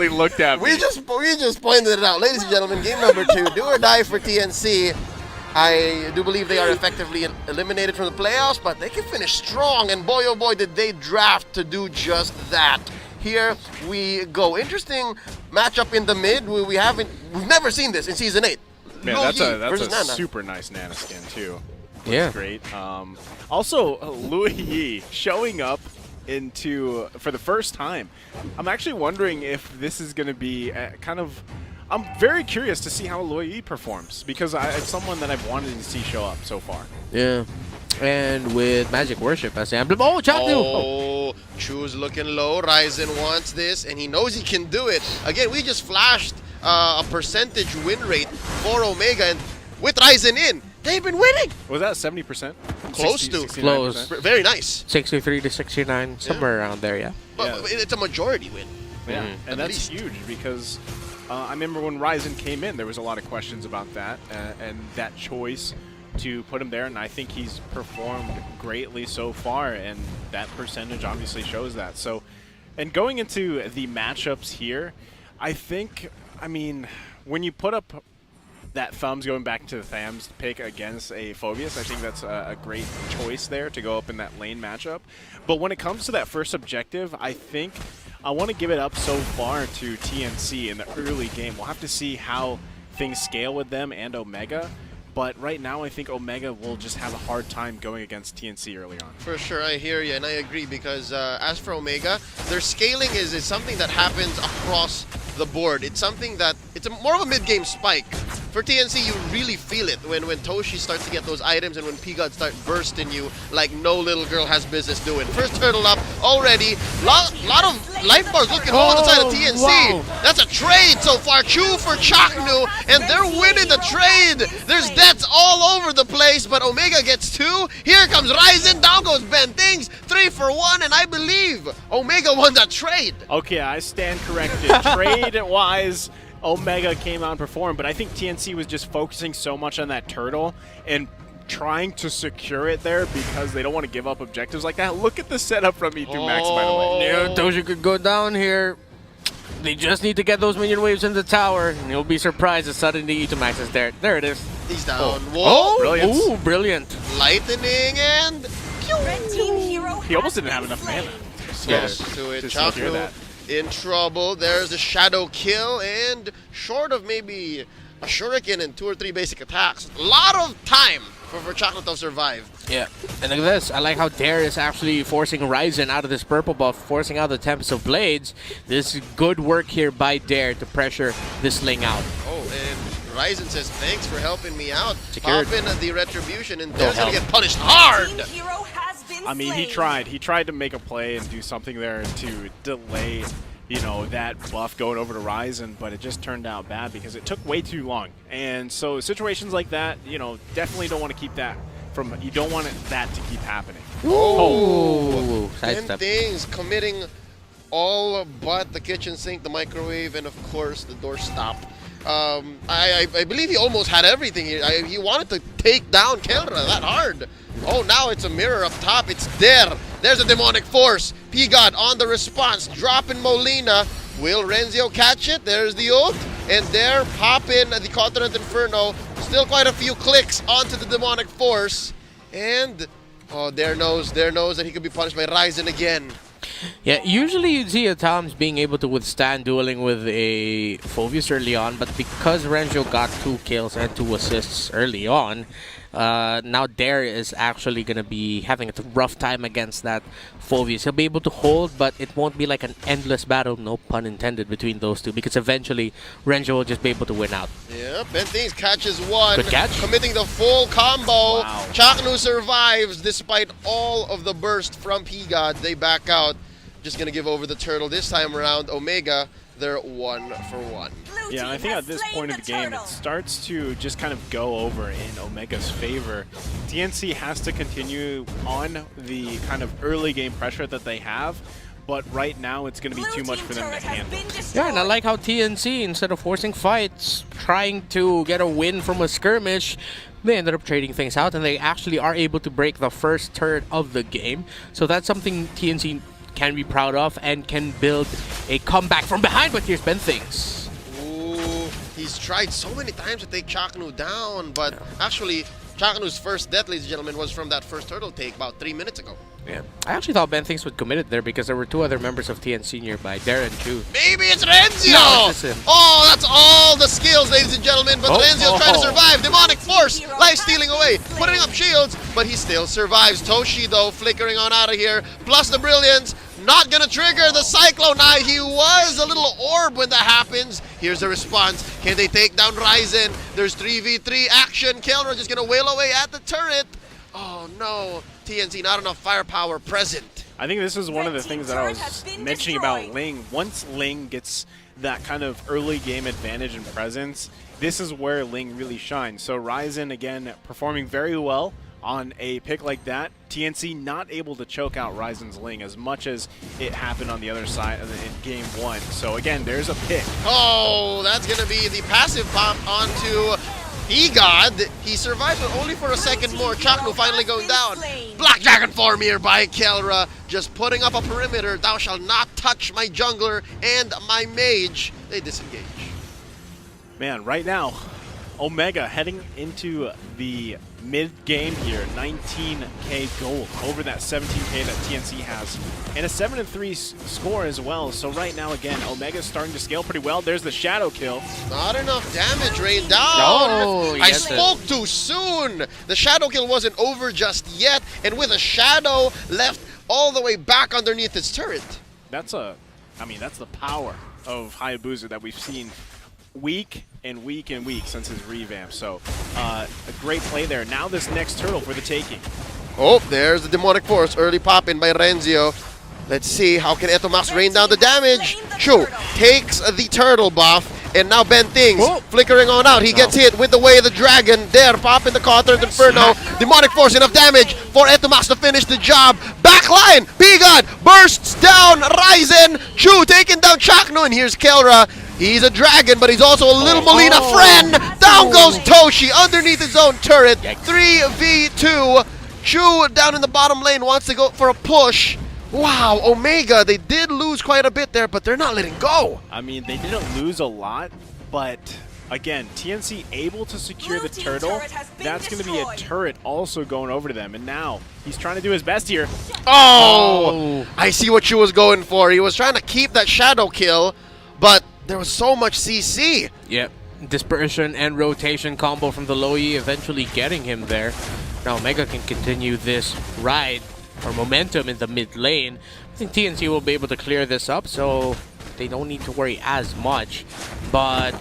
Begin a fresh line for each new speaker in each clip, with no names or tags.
He looked at me.
We just pointed it out. Ladies and gentlemen, game number 2, do or die for TNC. I do believe they are effectively eliminated from the playoffs, but they can finish strong, and boy oh boy did they draft to do just that. Here we go. Interesting matchup in the mid. We've never seen this in Season 8.
Man, that's a super nice Nana skin too. Looks great. Also, Louis Yi showing up for the first time. I'm actually wondering if this is going to be I'm very curious to see how Louis Yi performs, because it's someone that I've wanted to see show up so far.
Yeah. And with Magic Worship as the emblem. Oh, Chaknu!
Oh, Chu's looking low. Ryzen wants this, and he knows he can do it. Again, we just flashed a percentage win rate for Omega, and with Ryzen in, they've been winning.
Was that 70%?
Close
60,
to.
Close.
Very nice.
63 to 69, somewhere around there, yeah.
But it's a majority win.
Yeah, and that's huge, because I remember when Ryzen came in, there was a lot of questions about that, and that choice to put him there, and I think he's performed greatly so far, and that percentage obviously shows that. So, and going into the matchups here, I mean, when you put up that Thumbs, going back to the Thams pick against a Phobius, I think that's a great choice there to go up in that lane matchup. But when it comes to that first objective, I think I want to give it up so far to TNC in the early game. We'll have to see how things scale with them and Omega. But right now, I think Omega will just have a hard time going against TNC early on. For
sure, I hear you, and I agree, because as for Omega, their scaling is something that happens across the board. It's something that, it's more of a mid-game spike. For TNC, you really feel it when Toshi starts to get those items and when P-God start bursting you like no little girl has business doing. First turtle up already. Lot of life bars looking on the side of TNC. Wow. That's a trade so far. Chu for Chaknu, and they're winning the trade. There's deaths all over the place, but Omega gets 2. Here comes Ryzen. Down goes Ben. Things 3 for 1, and I believe Omega won that trade.
Okay, I stand corrected. Trade-wise, Omega came out and performed, but I think TNC was just focusing so much on that turtle and trying to secure it there because they don't want to give up objectives like that. Look at the setup from E2 Max, by the way.
Yeah, Toshi could go down here. They just need to get those minion waves in the tower, and you'll be surprised if suddenly E2 Max is there. There it is.
He's down.
Whoa! Brilliant. Ooh, brilliant.
Lightning and...
Red team hero
he almost didn't have enough mana.
Close to it. Chaknu in trouble. There's a shadow kill, and short of maybe a shuriken and 2 or 3 basic attacks, a lot of time for Chaknu to survive.
Yeah, and look at this. I like how Dare is actually forcing Ryzen out of this purple buff, forcing out the Tempest of Blades. This is good work here by Dare to pressure this Ling out.
Oh, and Ryzen says, thanks for helping me out. Pop in the retribution, and Dare's gonna get punished hard.
I mean, he tried to make a play and do something there to delay, you know, that buff going over to Ryzen, but it just turned out bad because it took way too long. And so situations like that, you know, definitely don't want to keep that from, you don't want that to keep happening.
Oh, and things committing all but the kitchen sink, the microwave, and of course the doorstop. I believe he almost had everything. He wanted to take down Kelra that hard. Oh, now it's a mirror up top. It's there. There's a demonic force. P-God on the response. Dropping Molina. Will Renzio catch it? There's the ult. And there, pop in the Continent Inferno. Still quite a few clicks onto the demonic force. And, oh, Dare knows that he could be punished by Ryzen again.
Yeah, usually you'd see a Toms being able to withstand dueling with a Phobius early on, but because Renjo got 2 kills and 2 assists early on, now Dare is actually going to be having a rough time against that Phobius. He'll be able to hold, but it won't be like an endless battle, no pun intended, between those two, because eventually Renjo will just be able to win out.
Yeah, Benthings catches 1.
Good catch.
Committing the full combo.
Wow.
Chaknu survives despite all of the burst from P-God. They back out. Just going to give over the turtle this time around. Omega, they're 1 for 1.
Yeah, I think at this point of the game, it starts to just kind of go over in Omega's favor. TNC has to continue on the kind of early game pressure that they have, but right now it's going to be too much for them to handle.
Yeah, and I like how TNC, instead of forcing fights, trying to get a win from a skirmish, they ended up trading things out, and they actually are able to break the first turret of the game. So that's something TNC can be proud of and can build a comeback from behind. But here's Ben Things.
Ooh, he's tried so many times to take Chaknu down, but actually, Chaknu's first death, ladies and gentlemen, was from that first turtle take about 3 minutes ago.
Yeah, I actually thought Ben Things would commit it there because there were 2 other members of TNC nearby, Darren and Chu.
Maybe it's Renzio!
No, it's him.
Oh, that's all the skills, ladies and gentlemen, but Renzio trying to survive. Demonic Force, life stealing away, putting up shields, but he still survives. Toshi, though, flickering on out of here, plus the Brilliance. Not gonna trigger the Cyclone. Now he was a little orb when that happens. Here's the response. Can they take down Ryzen? There's 3v3 action. Kelra just gonna wail away at the turret. Oh no, TNC not enough firepower present.
I think this is one of the things that I was mentioning about Ling. Once Ling gets that kind of early game advantage and presence, this is where Ling really shines. So Ryzen, again, performing very well on a pick like that. TNC not able to choke out Ryzen's Ling as much as it happened on the other side in game 1. So again, there's a pick.
Oh, that's going to be the passive bomb onto E-God. He survives, but only for a second more. Chaknu finally going down. Black Dragon form here by Kelra. Just putting up a perimeter. Thou shalt not touch my jungler and my mage. They disengage.
Man, right now, Omega heading into the mid-game here, 19k gold over that 17k that TNC has, and a 7-3 score as well. So right now, again, Omega's starting to scale pretty well. There's the shadow kill.
Not enough damage rained down.
Oh,
I spoke too soon. The shadow kill wasn't over just yet, and with a shadow left all the way back underneath its turret.
That's the power of Hayabusa that we've seen week and week and week since his revamp. So a great play there. Now this next turtle for the taking.
Oh, there's the Demonic Force. Early pop in by Renzio. Let's see, how can Etomax rain down the damage? Chu takes the turtle buff, and now Ben Things flickering on out. He gets hit with the Way of the Dragon. There, pop in the counter Inferno. Demonic Force, enough damage for Etomax to finish the job. Backline, B-God bursts down Ryzen. Chu taking down Chaknu, and here's Kelra. He's a dragon, but he's also a little Molina friend. Down goes Toshi underneath his own turret. 3v2. Chu down in the bottom lane wants to go for a push. Wow, Omega, they did lose quite a bit there, but they're not letting go.
I mean, they didn't lose a lot, but again, TNC able to secure the turtle. That's going to be a turret also going over to them. And now he's trying to do his best here.
Oh, I see what Chu was going for. He was trying to keep that shadow kill, but there was so much CC.
Yep. Dispersion and rotation combo from the Loi eventually getting him there. Now Omega can continue this ride or momentum in the mid lane. I think TNC will be able to clear this up, so they don't need to worry as much. But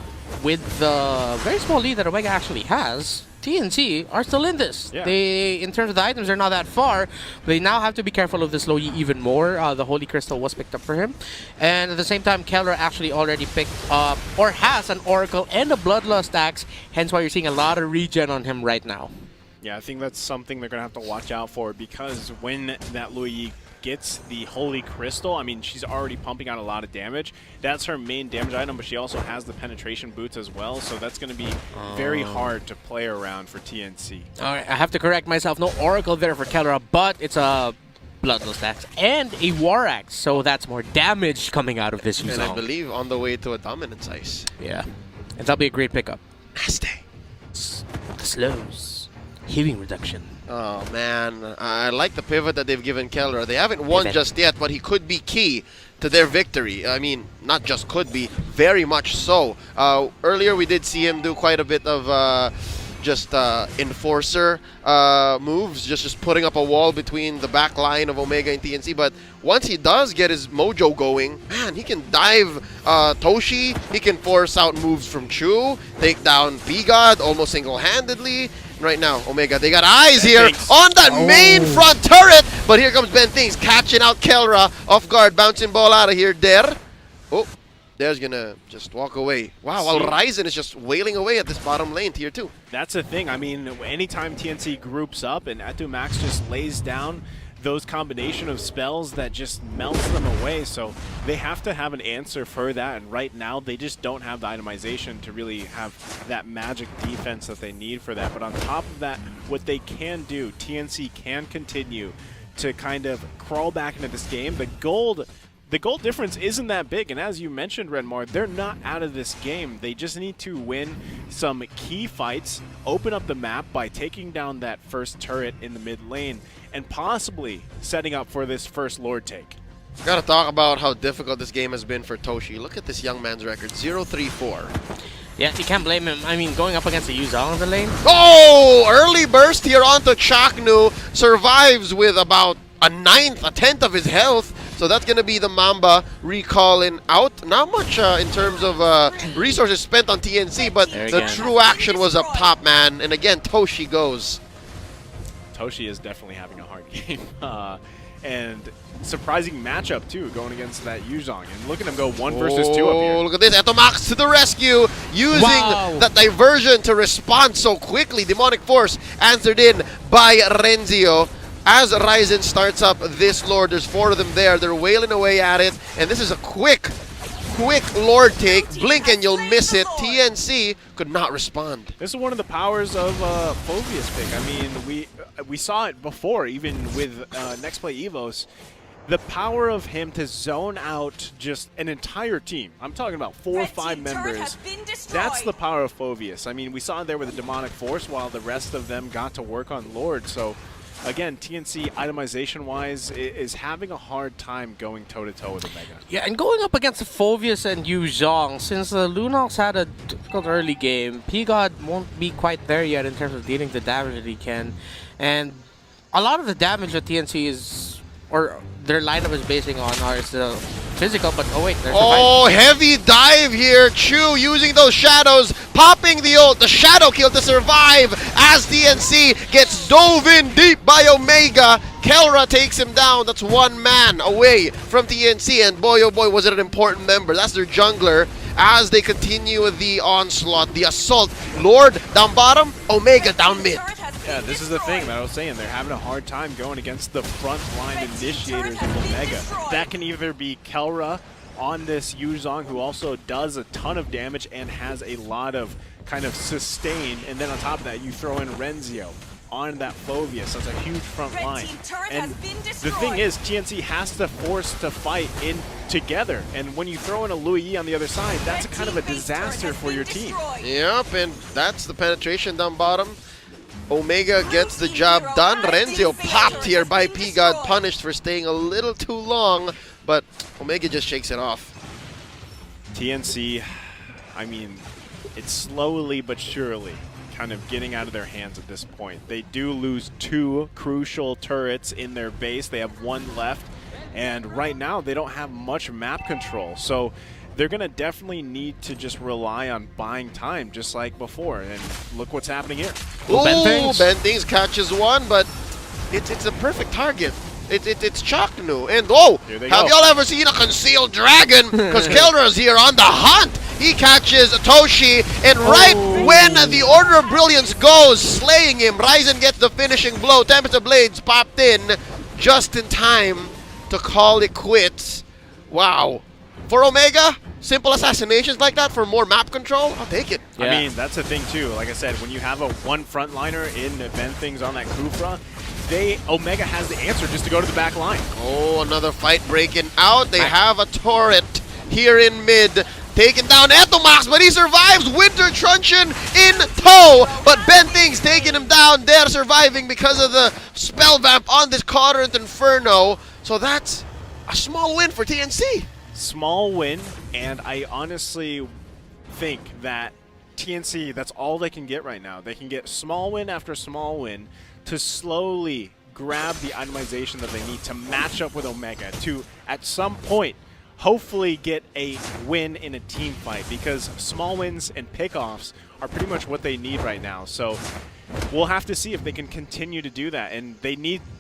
with the very small lead that Omega actually has, TNC are still in this.
Yeah.
They, in terms of the items, they're not that far. They now have to be careful of this Loi even more. The Holy Crystal was picked up for him. And at the same time, Kelra actually already picked up, or has an Oracle and a Bloodlust Axe. Hence why you're seeing a lot of regen on him right now.
Yeah, I think that's something they're going to have to watch out for, because when that Lui gets the Holy Crystal, I mean, she's already pumping out a lot of damage. That's her main damage item, but she also has the penetration boots as well, so that's going to be very hard to play around for TNC.
All right, I have to correct myself. No Oracle there for Kelra, but it's a Bloodlust Axe and a War Axe, so that's more damage coming out of this
And I
Yuzong.
believe on the way to a Dominance Ice.
Yeah, and that'll be a great pickup.
Nasty.
The slows. Healing reduction.
Oh man, I like the pivot that they've given Kelra. They haven't won just yet, but he could be key to their victory. I mean, not just could be, very much so. Earlier we did see him do quite a bit of just enforcer moves, just putting up a wall between the back line of Omega and TNC. But once he does get his mojo going, man, he can dive Toshi, he can force out moves from Chu, take down B-God almost single-handedly. Right now, Omega, they got eyes here on that main front turret, but here comes Ben Things catching out Kelra off guard, bouncing ball out of here. There. Oh, there's gonna just walk away. Wow, while Ryzen is just wailing away at this bottom lane, tier 2.
That's the thing. I mean, anytime TNC groups up and Etomax just lays down those combination of spells that just melts them away, so they have to have an answer for that, and right now they just don't have the itemization to really have that magic defense that they need for that. But on top of that, what they can do, TNC can continue to kind of crawl back into this game. The gold difference isn't that big, and as you mentioned, Renmar, they're not out of this game. They just need to win some key fights, open up the map by taking down that first turret in the mid lane, and possibly setting up for this first Lord take.
Gotta talk about how difficult this game has been for Toshi. Look at this young man's record, 0-3-4.
Yeah, you can't blame him. I mean, going up against the Yuzong in the lane.
Oh! Early burst here onto Chaknu. Survives with about a tenth of his health. So that's going to be the Mamba recalling out. Not much in terms of resources spent on TNC, but the true action was up top, man. And again, Toshi goes.
Toshi is definitely having a hard game. And surprising matchup, too, going against that Yuzong. And look at him go 1 versus 2 up here.
Oh, look at this. Etomax to the rescue, using that diversion to respond so quickly. Demonic Force answered in by Renzio. As Ryzen starts up this Lord, there's 4 of them there. They're wailing away at it. And this is a quick Lord take. Blink and you'll miss it. TNC could not respond.
This is one of the powers of Phoveus pick. I mean, we saw it before, even with Next Play Evos. The power of him to zone out just an entire team. I'm talking about 4 or 5 members. That's the power of Phoveus. I mean, we saw it there with the Demonic Force while the rest of them got to work on Lord. So, again, TNC itemization-wise is having a hard time going toe-to-toe with Omega.
Yeah, and going up against Phoveus and Yuzong, since Lunox had a difficult early game, P-God won't be quite there yet in terms of dealing the damage that he can. And a lot of the damage that TNC is, or their lineup is basing on, is the physical, but oh wait, there's
heavy dive here. Chu using those shadows, popping the ult, the shadow kill to survive as TNC gets dove in deep by Omega. Kelra takes him down. That's 1 man away from TNC, and boy oh boy was it an important member. That's their jungler as they continue the onslaught, the assault. Lord down bottom, Omega down mid.
Yeah, this is the thing that I was saying. They're having a hard time going against the front-line initiators of Omega. That can either be Kelra on this Yuzong, who also does a ton of damage and has a lot of kind of sustain, and then on top of that, you throw in Renzio on that Phoveus. That's a huge front line. And the thing is, TNC has to force to fight in together. And when you throw in a Louis on the other side, that's a kind of a disaster for your team.
Yep, and that's the penetration down bottom. Omega gets the job done. Renzio popped here by P-God, punished for staying a little too long, but Omega just shakes it off.
TNC, I mean, it's slowly but surely kind of getting out of their hands at this point. They do lose 2 crucial turrets in their base. They have 1 left, and right now they don't have much map control. So they're going to definitely need to just rely on buying time, just like before. And look what's happening here.
Ooh, Bentings catches 1, but it's a perfect target. It's Chaknu. And have y'all ever seen a concealed dragon? Because Kelra's here on the hunt. He catches Toshi, and right when the Order of Brilliance goes, slaying him, Ryzen gets the finishing blow. Tempest Blades popped in just in time to call it quits. Wow. For Omega, simple assassinations like that for more map control, I'll take it.
Yeah. I mean, that's the thing too. Like I said, when you have a 1 frontliner in Bentings on that Kufra, Omega has the answer just to go to the back line.
Oh, another fight breaking out. They have a turret here in mid. Taking down Etomax, but he survives. Winter Truncheon in tow, but Bentings taking him down. They're surviving because of the spell vamp on this Quadrant Inferno. So that's a small win for TNC.
Small win, and I honestly think that TNC, that's all they can get right now. They can get small win after small win to slowly grab the itemization that they need to match up with Omega to, at some point, hopefully get a win in a team fight, because small wins and pickoffs are pretty much what they need right now. So we'll have to see if they can continue to do that, and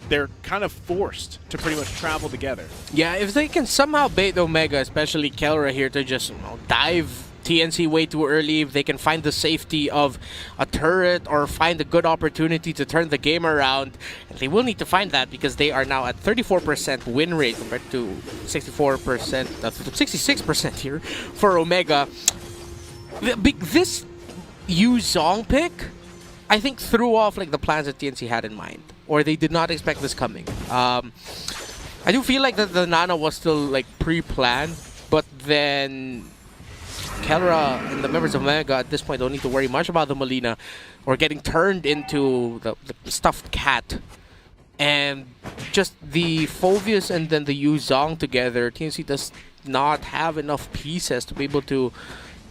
they're kind of forced to pretty much travel together.
Yeah, if they can somehow bait Omega, especially Kelra here, to just dive TNC way too early, if they can find the safety of a turret or find a good opportunity to turn the game around, and they will need to find that because they are now at 34% win rate compared to 64%, 66% here for Omega. This Yuzong pick, I think, threw off like the plans that TNC had in mind. or they did not expect this coming. I do feel like that the Nana was still like pre-planned, but then Kelra and the members of Omega at this point don't need to worry much about the Molina or getting turned into the stuffed cat. And just the Phoveus and then the Yu Zhong together, TNC does not have enough pieces to be able to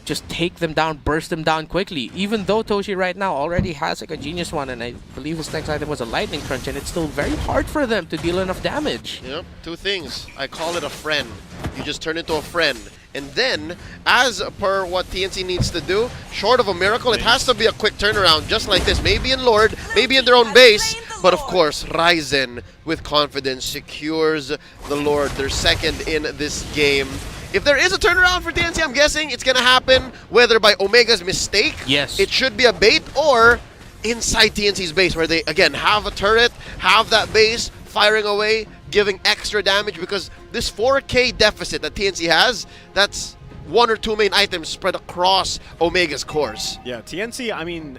just take them down, burst them down quickly. Even though Toshi right now already has like a genius one, and I believe his next item was a lightning crunch, and it's still very hard for them to deal enough damage.
Yep, two things. I call it a friend. You just turn into a friend. And then, as per what TNC needs to do, short of a miracle, it has to be a quick turnaround, just like this. Maybe in Lord, maybe in their own base. But of course, Ryzen, with confidence, secures the Lord, their second in this game. If there is a turnaround for TNC, I'm guessing it's going to happen whether by Omega's mistake,
yes,
it should be a bait, or inside TNC's base, where they, again, have a turret, have that base, firing away, giving extra damage, because this 4K deficit that TNC has, that's one or two main items spread across Omega's cores.
Yeah, TNC, I mean,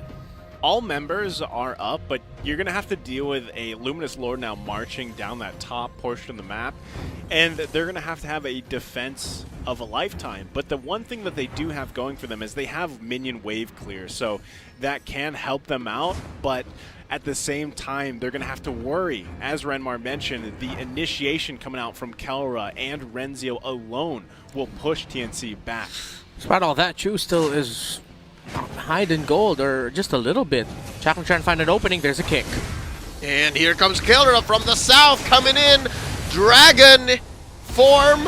all members are up, but you're going to have to deal with a Luminous Lord now marching down that top portion of the map, and they're going to have a defense of a lifetime. But the one thing that they do have going for them is they have minion wave clear, so that can help them out, but at the same time, they're going to have to worry, as Renmar mentioned, the initiation coming out from Kelra and Renzio alone will push TNC back.
Despite all that, Chu still is behind in gold, or just a little bit. Chaco trying to find an opening, there's a kick.
And here comes Kelra from the south coming in. Dragon form.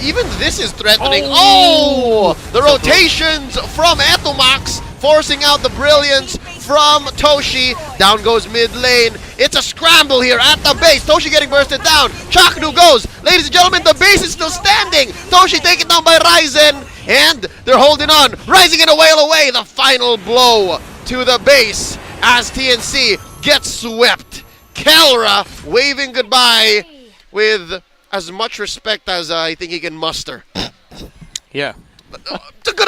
Even this is threatening. Oh! The rotations from Etomax, forcing out the brilliance from Toshi. Down goes mid lane. It's a scramble here at the base. Toshi getting bursted down. Chaknu goes. Ladies and gentlemen, the base is still standing. Toshi taken down by Ryzen. And they're holding on. Rising in a whale away. The final blow to the base as TNC gets swept. Kelra waving goodbye with as much respect as I think he can muster.
Yeah.
It's a good